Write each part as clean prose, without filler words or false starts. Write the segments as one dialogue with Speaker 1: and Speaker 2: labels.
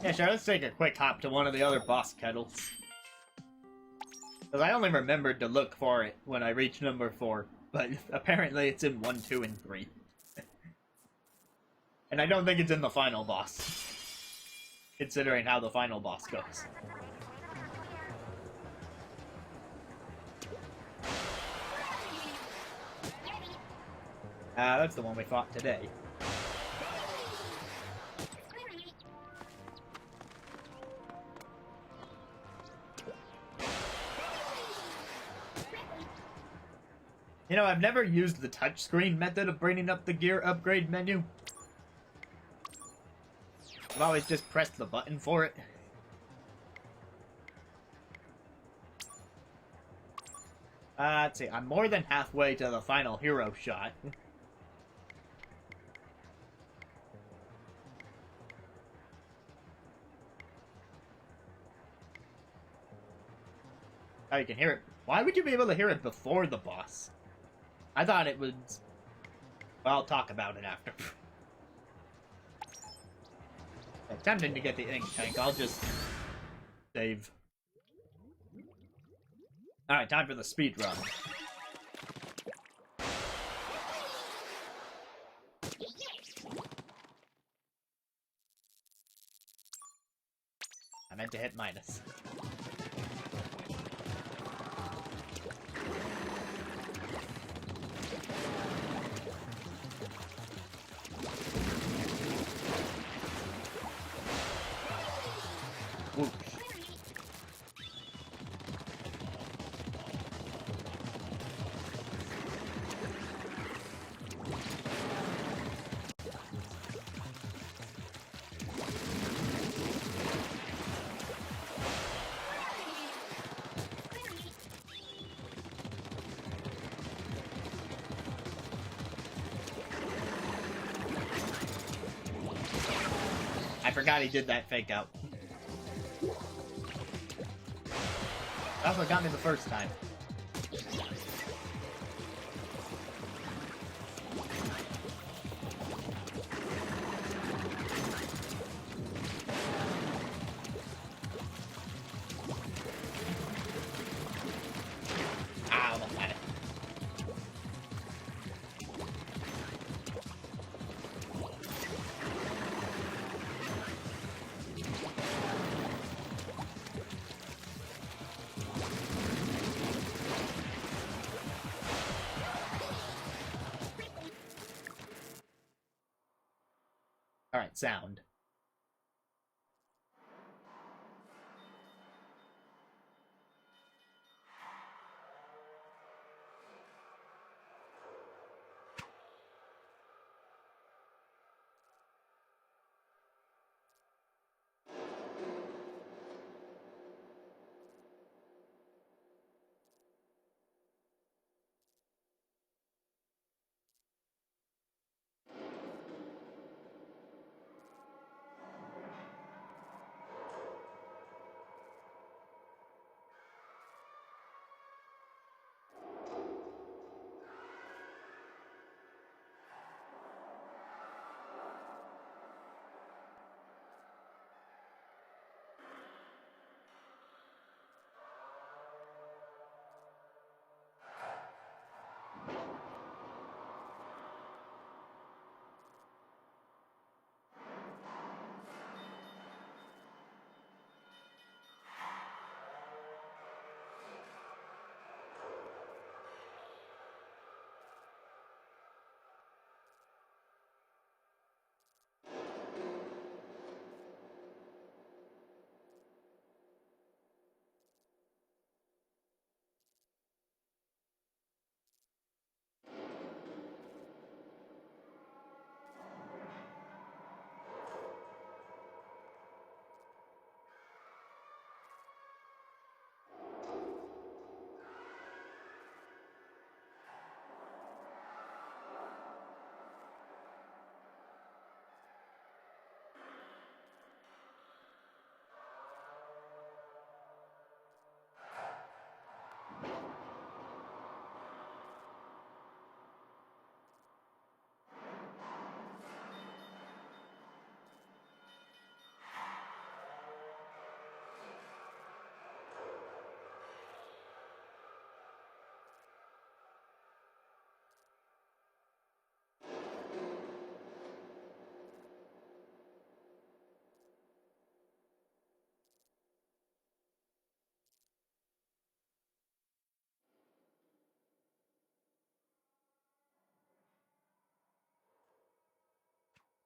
Speaker 1: Yeah, sure, let's take a quick hop to one of the other boss kettles. Because I only remembered to look for it when I reached number 4, but apparently it's in 1, 2, and 3. And I don't think it's in the final boss, considering how the final boss goes. That's the one we fought today. You know, I've never used the touchscreen method of bringing up the gear upgrade menu. I've always just pressed the button for it. Let's see, I'm more than halfway to the final hero shot. Oh, you can hear it. Why would you be able to hear it before the boss? I thought it was... Well, I'll talk about it after. Attempting to get the ink tank, I'll just... save. Alright, time for the speed run. I meant to hit minus. Whoosh. I forgot he did that fake out. That's what got me the first time. Ow, that's it. Alright, sound.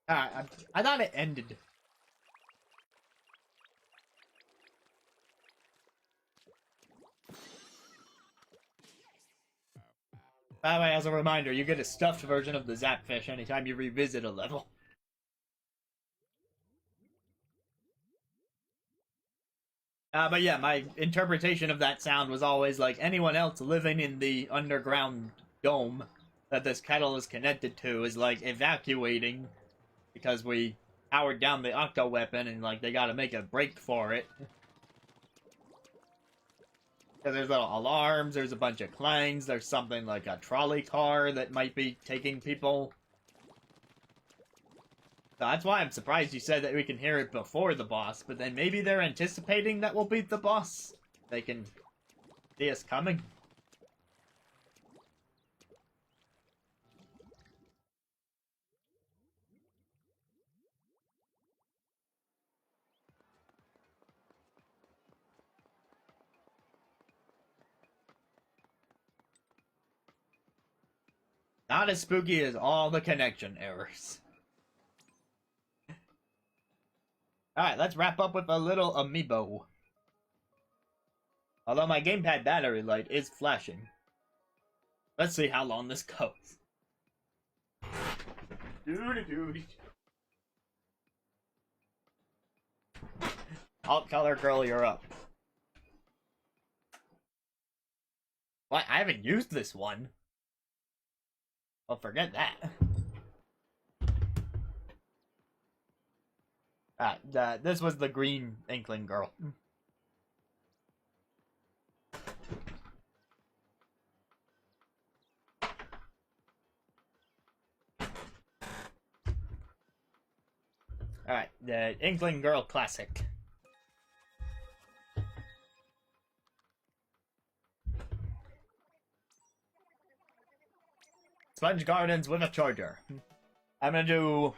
Speaker 1: I thought it ended. By the way, as a reminder, you get a stuffed version of the Zapfish anytime you revisit a level. But yeah, my interpretation of that sound was always like anyone else living in the underground dome that this kettle is connected to is like evacuating because we powered down the octo weapon and like they gotta make a break for it. Because there's little alarms, there's a bunch of clangs, there's something like a trolley car that might be taking people. So that's why I'm surprised you said that we can hear it before the boss, but then maybe they're anticipating that we'll beat the boss. They can see us coming. Not as spooky as all the connection errors. Alright, let's wrap up with a little amiibo. Although my gamepad battery light is flashing. Let's see how long this goes. Alt Color Girl, you're up. What? I haven't used this one. Well, forget that. This was the green Inkling Girl. Alright, the Inkling Girl Classic. Sponge Gardens with a charger. I'm gonna do...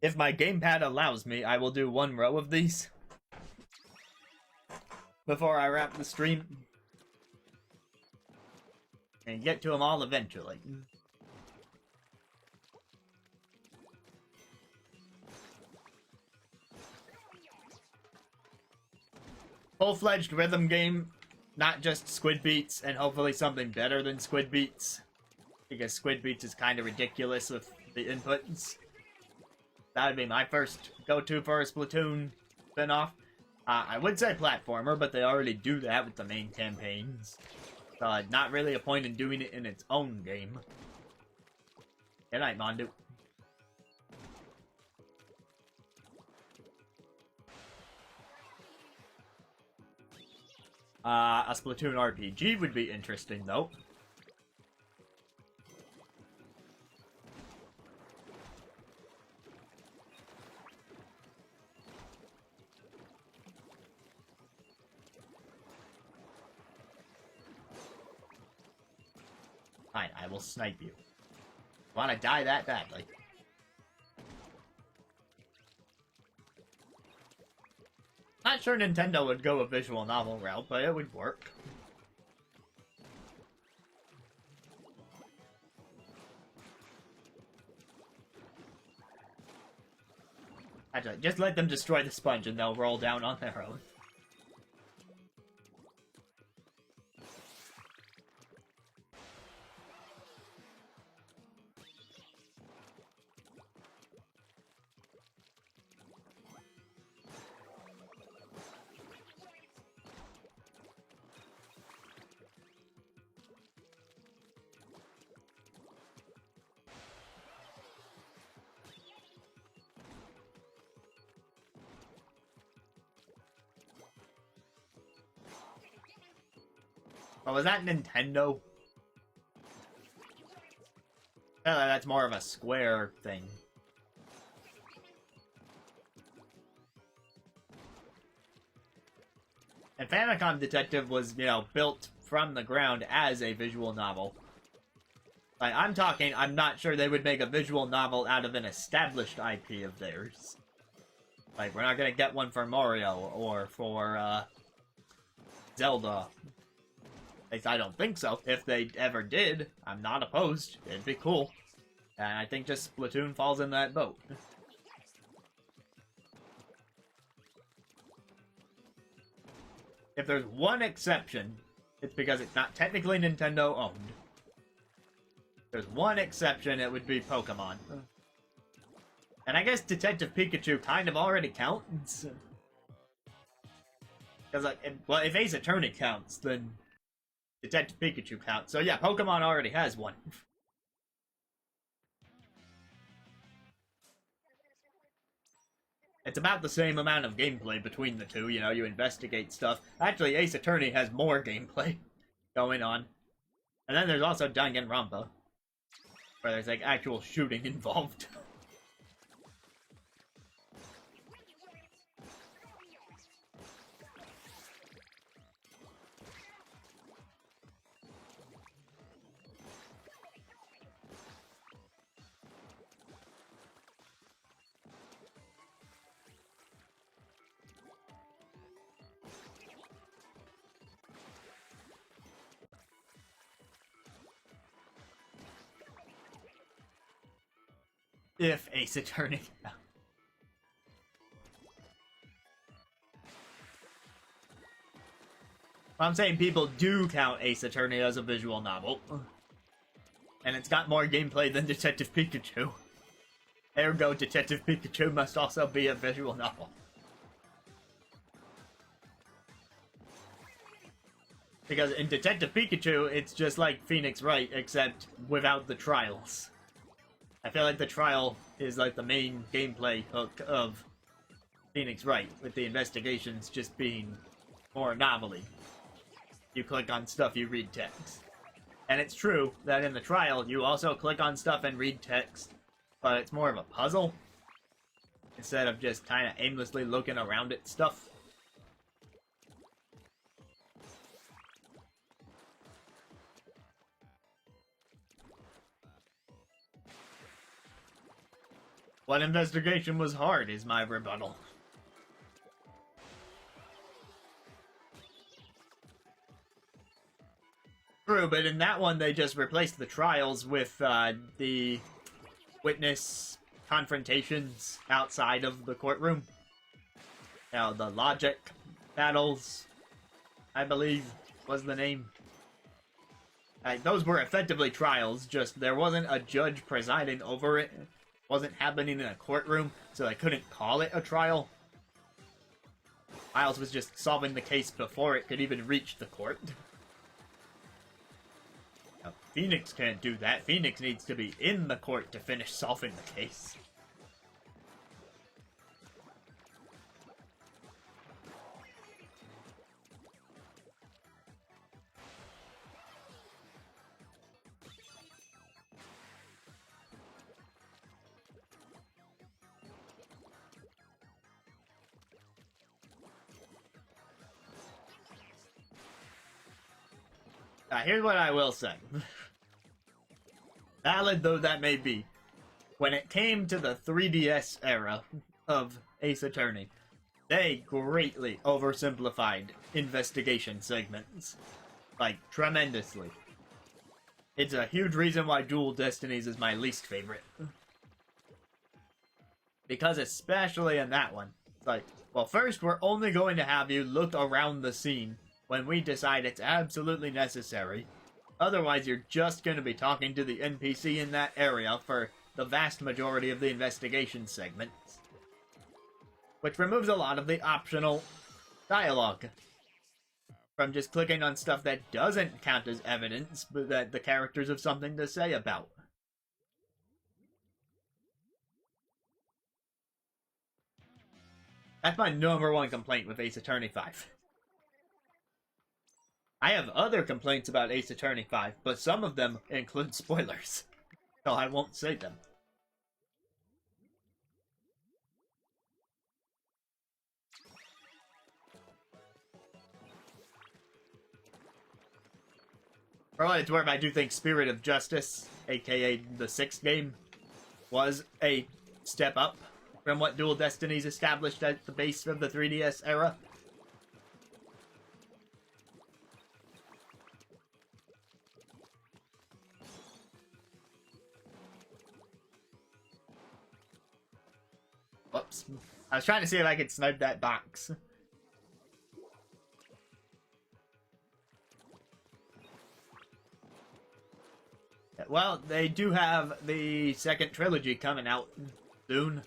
Speaker 1: If my gamepad allows me, I will do one row of these. Before I wrap the stream. And get to them all eventually. Full-fledged rhythm game, not just Squid Beats, and hopefully something better than Squid Beats. Because Squid Beats is kind of ridiculous with the inputs. That would be my first go-to for a Splatoon spin-off. I would say platformer, but they already do that with the main campaigns. So not really a point in doing it in its own game. Good night, Mondu. A Splatoon RPG would be interesting, though. Fine, I will snipe you. Wanna die that badly. Not sure Nintendo would go a visual novel route, but it would work. Actually, just let them destroy the sponge and they'll roll down on their own. Oh, was that Nintendo? That's more of a Square thing. And Famicom Detective was, you know, built from the ground as a visual novel. Like, I'm not sure they would make a visual novel out of an established IP of theirs. Like, we're not gonna get one for Mario or for, Zelda. At least I don't think so. If they ever did, I'm not opposed. It'd be cool. And I think just Splatoon falls in that boat. If there's one exception, it's because it's not technically Nintendo owned. If there's one exception, it would be Pokemon. And I guess Detective Pikachu kind of already counts. Because, like, if Ace Attorney counts, then Detective Pikachu counts. So yeah, Pokemon already has one. It's about the same amount of gameplay between the two, you know, you investigate stuff. Actually, Ace Attorney has more gameplay going on. And then there's also Danganronpa, where there's, like, actual shooting involved. If Ace Attorney. I'm saying people do count Ace Attorney as a visual novel. And it's got more gameplay than Detective Pikachu. Ergo, Detective Pikachu must also be a visual novel. Because in Detective Pikachu, it's just like Phoenix Wright, except without the trials. I feel like the trial is like the main gameplay hook of Phoenix Wright, with the investigations just being more novelty. You click on stuff, you read text. And it's true that in the trial, you also click on stuff and read text, but it's more of a puzzle, instead of just kind of aimlessly looking around at stuff. What investigation was hard is my rebuttal. True, but in that one they just replaced the trials with the witness confrontations outside of the courtroom. Now, the logic battles, I believe, was the name. Those were effectively trials, just there wasn't a judge presiding over it. Wasn't happening in a courtroom, so they couldn't call it a trial. Miles was just solving the case before it could even reach the court. Now, Phoenix can't do that. Phoenix needs to be in the court to finish solving the case. Here's what I will say. Valid though that may be, when it came to the 3DS era of Ace Attorney, they greatly oversimplified investigation segments. Like, tremendously. It's a huge reason why Dual Destinies is my least favorite. Because especially in that one, it's like, well, first we're only going to have you look around the scene when we decide it's absolutely necessary. Otherwise, you're just going to be talking to the NPC in that area for the vast majority of the investigation segments. Which removes a lot of the optional dialogue from just clicking on stuff that doesn't count as evidence, but that the characters have something to say about. That's my #1 complaint with Ace Attorney 5. I have other complaints about Ace Attorney 5, but some of them include spoilers, so I won't say them. For what it's worth, I do think Spirit of Justice, aka the 6th game, was a step up from what Dual Destinies established at the base of the 3DS era. Whoops. I was trying to see if I could snipe that box. Well, they do have the second trilogy coming out soon.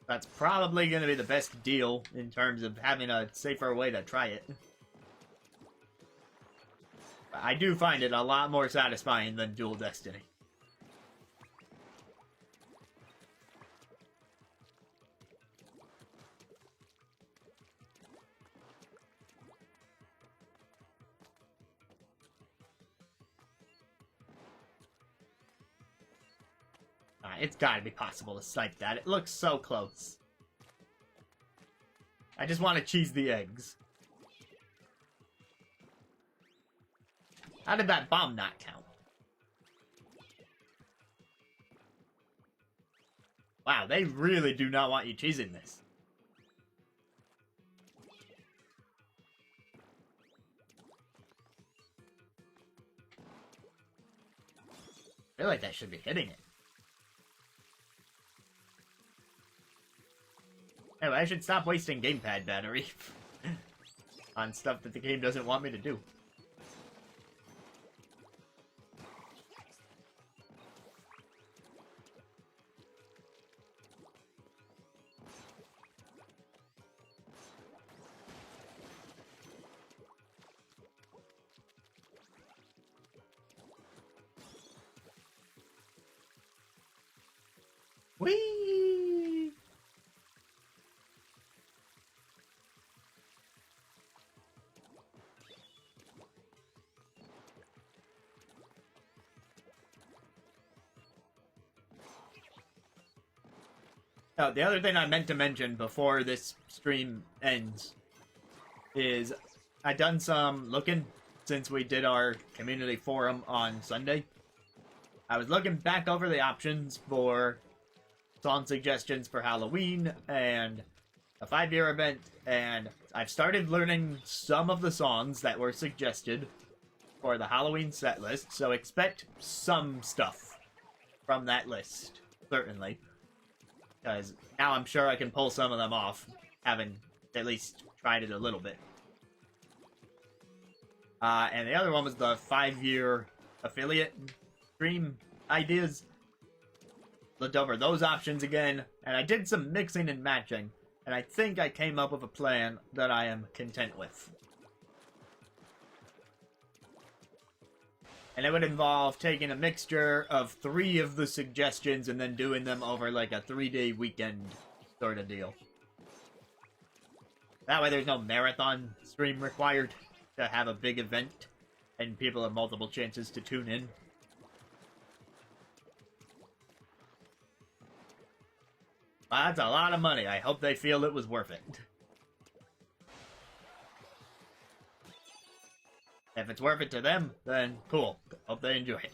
Speaker 1: That's probably going to be the best deal in terms of having a safer way to try it. I do find it a lot more satisfying than Dual Destiny. It's gotta be possible to snipe that. It looks so close. I just want to cheese the eggs. How did that bomb not count? Wow, they really do not want you cheesing this. I feel like that should be hitting it. Anyway, I should stop wasting gamepad battery on stuff that the game doesn't want me to do. Whee! Oh, the other thing I meant to mention before this stream ends is I done some looking since we did our community forum on Sunday. I was looking back over the options for song suggestions for Halloween and a 5-year event, and I've started learning some of the songs that were suggested for the Halloween set list, so expect some stuff from that list, certainly. Because now I'm sure I can pull some of them off, having at least tried it a little bit. And the other one was the 5-year affiliate stream ideas. Looked over those options again, and I did some mixing and matching, and I think I came up with a plan that I am content with. And it would involve taking a mixture of 3 of the suggestions and then doing them over like a 3-day weekend sort of deal. That way there's no marathon stream required to have a big event and people have multiple chances to tune in. Well, that's a lot of money. I hope they feel it was worth it. If it's worth it to them, then cool. Hope they enjoy it.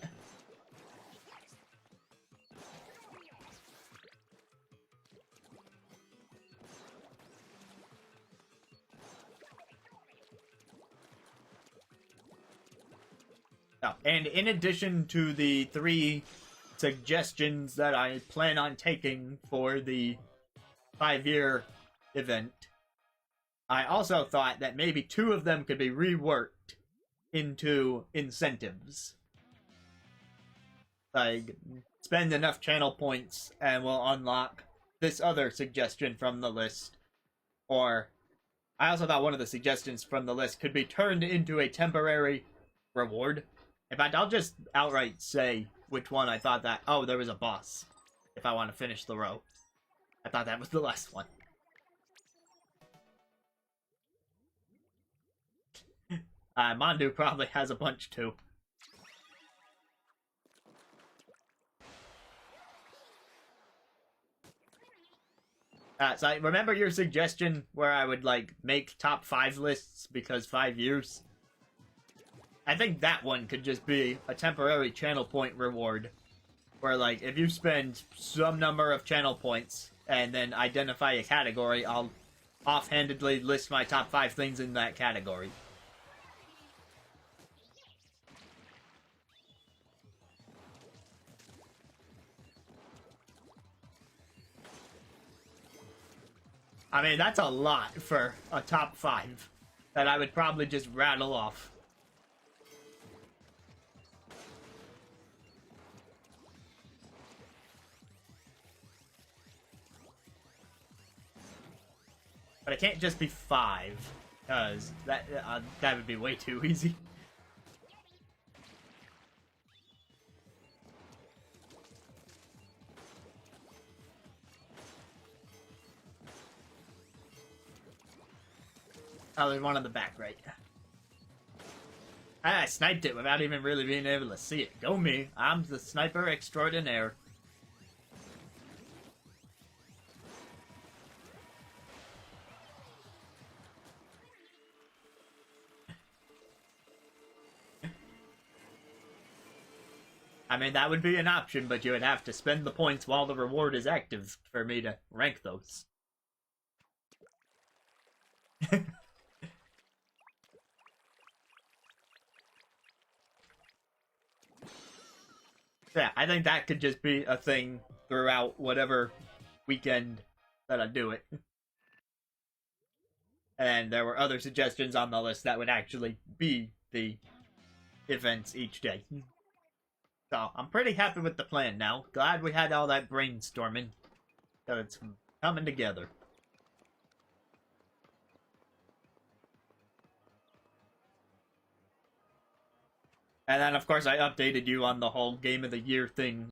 Speaker 1: Oh, and in addition to the 3 suggestions that I plan on taking for the 5-year event, I also thought that maybe 2 of them could be reworked into incentives. Like, spend enough channel points and we'll unlock this other suggestion from the list. Or, I also thought one of the suggestions from the list could be turned into a temporary reward. In fact, I'll just outright say which one I thought that... Oh, there was a boss. If I want to finish the row. I thought that was the last one. Mandu probably has a bunch too. So I remember your suggestion where I would like make top 5 lists because 5 years. I think that one could just be a temporary channel point reward. Where like if you spend some number of channel points and then identify a category, I'll offhandedly list my top 5 things in that category. I mean, that's a lot for a top 5 that I would probably just rattle off. But it can't just be 5, because that would be way too easy. Oh, there's one on the back, right? I sniped it without even really being able to see it. Go me. I'm the sniper extraordinaire. I mean, that would be an option, but you would have to spend the points while the reward is active for me to rank those. Yeah, I think that could just be a thing throughout whatever weekend that I do it. And there were other suggestions on the list that would actually be the events each day. So I'm pretty happy with the plan now. Glad we had all that brainstorming. So it's coming together. And then, of course, I updated you on the whole Game of the Year thing